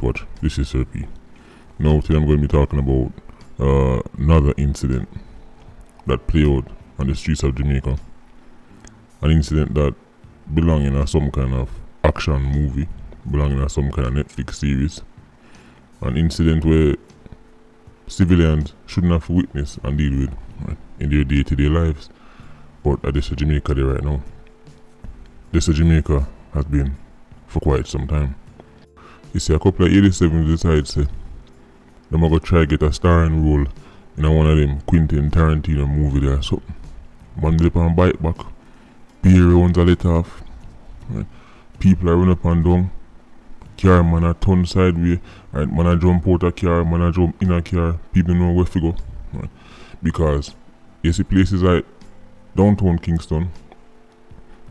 watch. This is Sir P. Now today I'm going to be talking about another incident that played out on the streets of Jamaica. An incident that belonging in some kind of action movie, belonging in some kind of Netflix series. An incident where civilians shouldn't have to witness and deal with, right, in their day-to-day lives. But at this Jamaica there right now. This Jamaica has been for quite some time. You see, a couple of 87s decide say they're going to try get a starring role in one of them Quentin Tarantino movie there. So man dip and bike back, beer runs a let off, right? People are running up and down, car man a turn sideways, right? Man a jump out a car, man a jump in a car, people know where to go, right? Because you see places like downtown Kingston,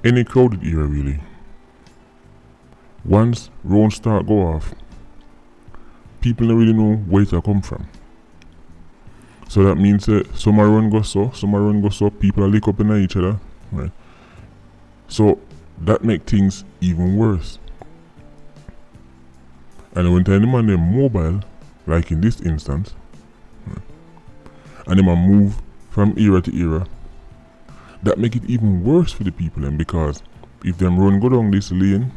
any crowded area really, once rounds start go off, people don't really know where to come from. So that means some are run go so, people are lick up in each other, right? So that make things even worse. And when time man them mobile, like in this instance, right, and them move from era to era, that make it even worse for the people then, because if them run go down this lane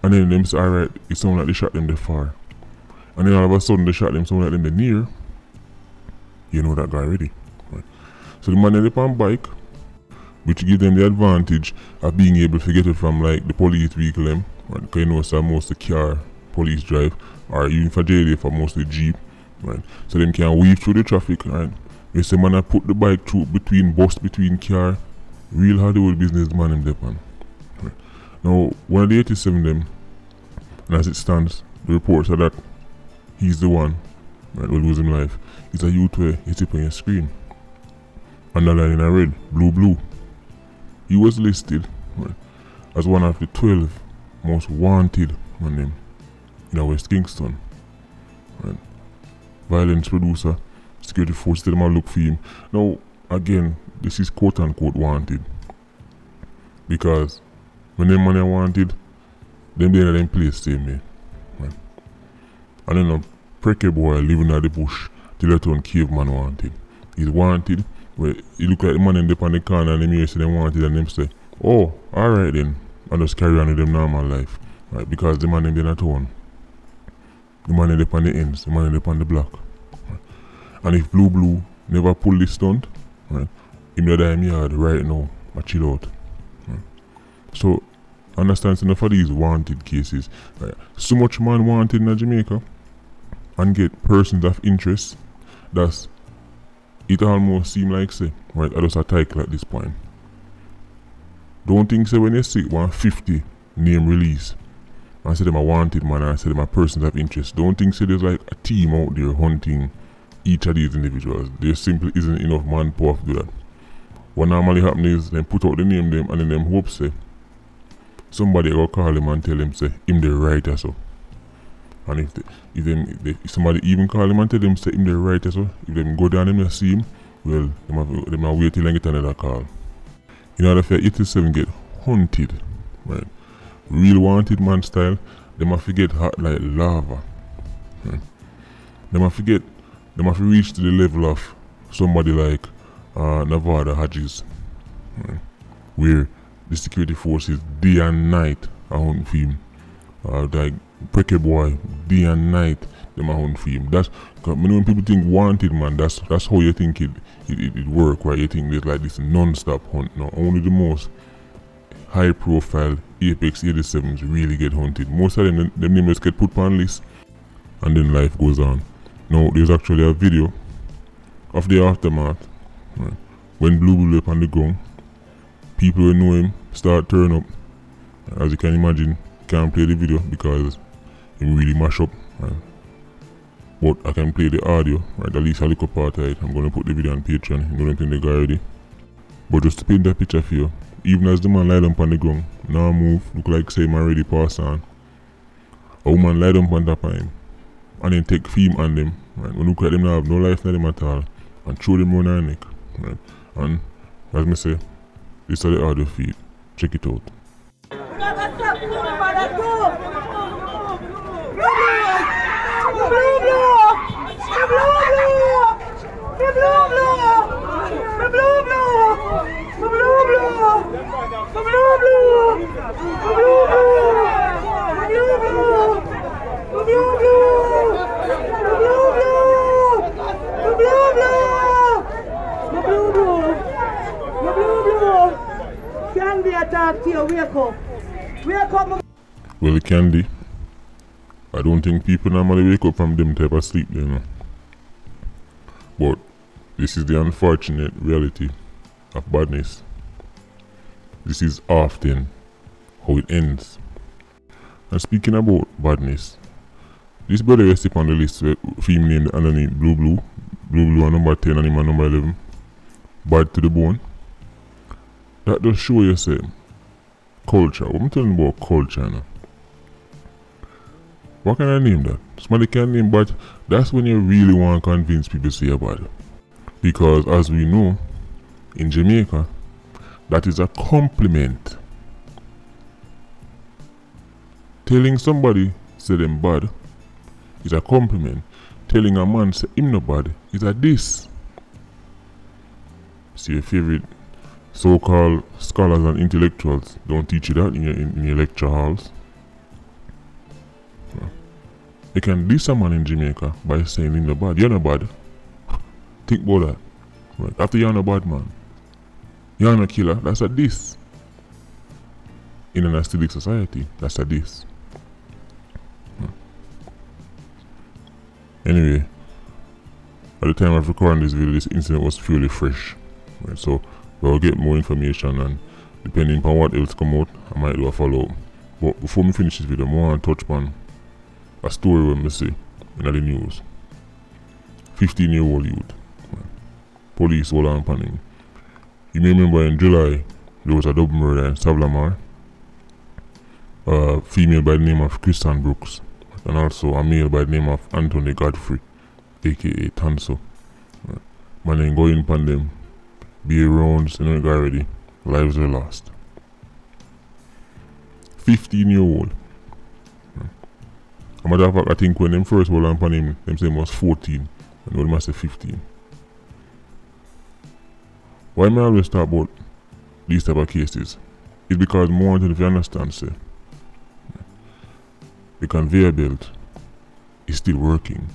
and then them say alright, it sound like they shot them there far, and then all of a sudden they shot them sound like them there near, you know that guy already, right? So the man ended up on bike, which give them the advantage of being able to get it from like the police vehicle them, right? Because you know so most of the car police drive, or even for JD for most of the Jeep, right? So them can weave through the traffic, right? You say man I put the bike through between car, real Hollywood business man them depend. Right. Now one of the 87 them, and as it stands, the reports are that he's the one, right, will lose his life. It's a youth where you tip on your screen. Underline in a red, blue. He was listed, right, as one of the 12 most wanted man them in West Kingston. Right. Violence producer, security force tell them look for him. Now again, this is quote unquote wanted, because when them money wanted, them they in them place same way, right? And then a precky boy living at the bush till a turn caveman wanted. He's wanted where you look like the man in the on the corner and them hear say them wanted and them say, oh, alright then, and just carry on with them normal life, right? Because the man in the town, the man in the on the ends, the man in the on the block. And if Blue never pull this stunt, right, him the die in yard right now, I chill out. Right. So, understand enough of these wanted cases. Right. So much man wanted in Jamaica and get persons of interest, that's it almost seem like say, right, I just a title at this point. Don't think say when you see 150 name release and say them a wanted man and say them a persons of interest, don't think say there's like a team out there hunting each of these individuals. There simply isn't enough manpower to do that. What normally happens is them put out the name them and then them hope say somebody go call him and tell him say him the writer so. And if somebody even call him and tell him say him the writer so, if them go down and see him, well, them have wait till they get another call. In order for 87 get hunted, right? Real wanted man style, them have to get hot like lava. Right? Them have to reach to the level of somebody like Nevada Hodges, right, where the security forces day and night are hunting for him. Like Precky boy, day and night them are hunting for him. That's when people think wanted man, that's how you think it work, right? You think there's like this non-stop hunt. No, only the most high profile Apex 87s really get hunted. Most of them names get put on list and then life goes on. Now there's actually a video of the aftermath, right, when Blue up on the ground. People who know him start turn up. As you can imagine, can't play the video because it really mash up, right? But I can play the audio, right? At least a little part of it. I'm gonna put the video on Patreon. I'm gonna pin the guy already. But just to paint that picture for you, even as the man lied up on the ground, now move, look like say man already passed on. A woman lied up on top of him and then take film on them, right? When look at them now have no life in them at all and throw them around her neck, right? And as me say, this is the audio feed. Check it out. talk to you, wake up. Wake up. Well, it can be. I don't think people normally wake up from them type of sleep, you know. But this is the unfortunate reality of badness. This is often how it ends. And speaking about badness, this brother is on the list with female named underneath Blue Blue. Blue Blue on number 10 and him on number 11. Bad to the bone. That does show you say culture. What I'm telling you about culture now. What can I name that? Somebody can name, but that's when you really want to convince people to say about it. Because as we know, in Jamaica, that is a compliment. Telling somebody say them bad is a compliment. Telling a man say him no bad is a diss. See, your favorite so-called scholars and intellectuals don't teach you that in your lecture halls. They can diss a man in Jamaica by saying him no bad. You're no bad. Think about that. Right. After you're no bad man, you're no killer. That's a diss. In an aesthetic society, that's a diss. Anyway, at the time of recording this video, this incident was fairly fresh. Right, so we'll get more information, and depending on what else come out, I might do a follow-up. But before we finish this video, I want to touch upon a story when we see in the news. 15-year-old youth. Right. Police hold on upon him. You may remember in July, there was a double murder in Savlamar. A female by the name of Kristen Brooks, and also a male by the name of Anthony Godfrey, aka Tanso. Right. Man ain't going upon them. Be around, you know, already. Lives were lost. 15-year-old. As a matter of fact, I think when them first hold on upon him, them say he was 14, and now they must say 15. Why am I always talk about these type of cases? It's because more than if you understand, say, the conveyor belt is still working.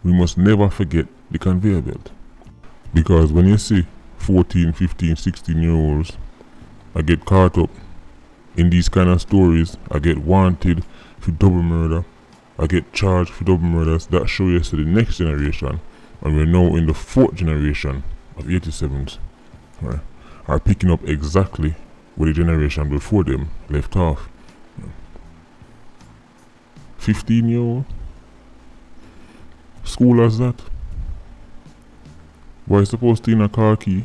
We must never forget the conveyor belt. Because when you see 14, 15, 16-year-olds, I get caught up in these kind of stories, I get wanted for double murder, I get charged for double murders, that show you to the next generation, and we're now in the 4th generation of 87s, right, are picking up exactly where the generation before them left off. 15-year-old? School as that? Boy supposed to in a car key,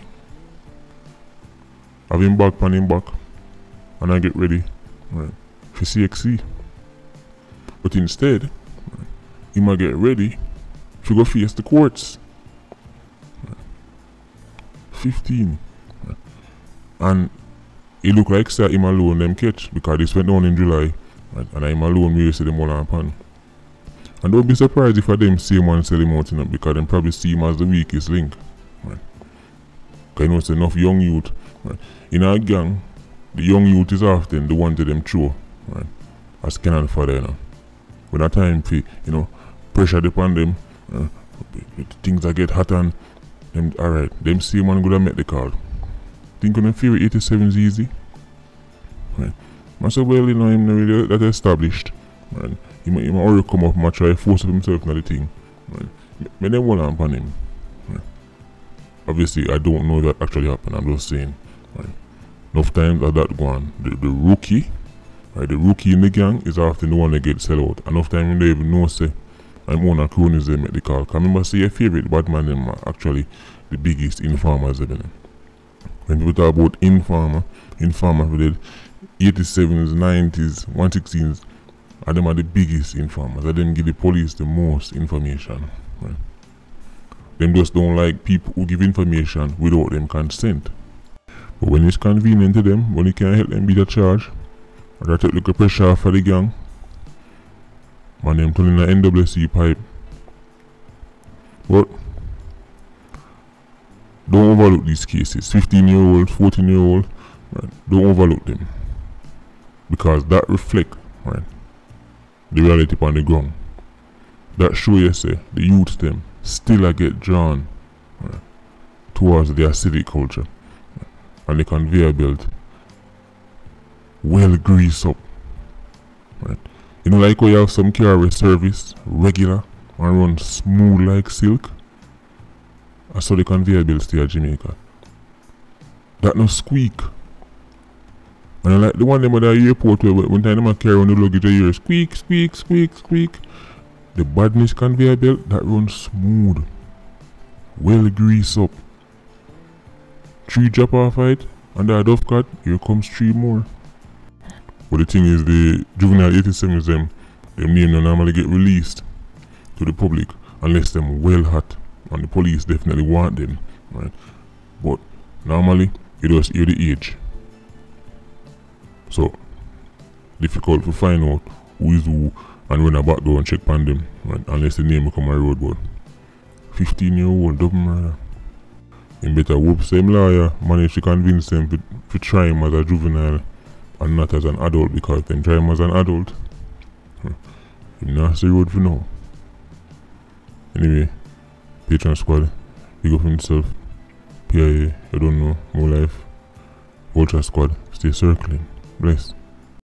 have him back pan him back, and I get ready, right, for CXC. But instead, right, he might get ready to go face the courts. Right. 15. Right. And it look like say him alone them catch, because this went down in July, right, and him alone we see them all on pan. And don't be surprised if I them same one sell him out, you know, because them probably see him as the weakest link. Right. Because you know it's enough young youth. Right. In our gang, the young youth is often the one to them throw, right, as cannon fodder, you know. When that time for, you know, pressure upon them, things that get hot and them, alright, them same one gonna make the call. Think on them fear 87 is easy? Right. I said, well, you know, him really that established. Right. He might already come up and try to force himself into the thing. Right. But then one upon him. Right. Obviously, I don't know that actually happened, I'm just saying. Right. Enough times that go on. The rookie, right, the rookie in the gang is often the one that gets sell out. Enough time when they even know say I'm one of cronies they make the call. Can remember say your favorite Batman them are actually the biggest informers even. When people talk about informer we did 87s, 90s, 116s, and them are the biggest informers. And them give the police the most information. Right? Them just don't like people who give information without them consent. But when it's convenient to them, when you can't help them beat a charge, or they take little pressure off of the gang, man, them turning the NWC pipe. But don't overlook these cases. 15-year-old, 14-year-old, right, don't overlook them. Because that reflect, right, the reality upon the ground. That show you say the youth them still a get drawn, right, towards their city culture. And the conveyor belt well greased up. Right? You know, like how you have some car with service regular and run smooth like silk. I saw the conveyor belt stay at Jamaica. That no squeak. And I like the one them at the airport where one time them carry on the luggage, I hear squeak, squeak, squeak, squeak. The badness conveyor belt that runs smooth. Well greased up. 3 drop off it, and the dove cut, here comes 3 more. But the thing is, the juvenile 87s them name don't normally get released to the public unless them well hot, and the police definitely want them, right? But normally you just hear the age. So difficult to find out who is who and run a back door and check on them, right? Unless the name become a road, but 15-year-old double murder. Him better whoop same lawyer manage to convince them to try him as a juvenile and not as an adult, because them try him as an adult. Him not the road for now. Anyway, Patreon squad, big up himself. PIA, you don't know, more life. Ultra squad, stay circling. Bless.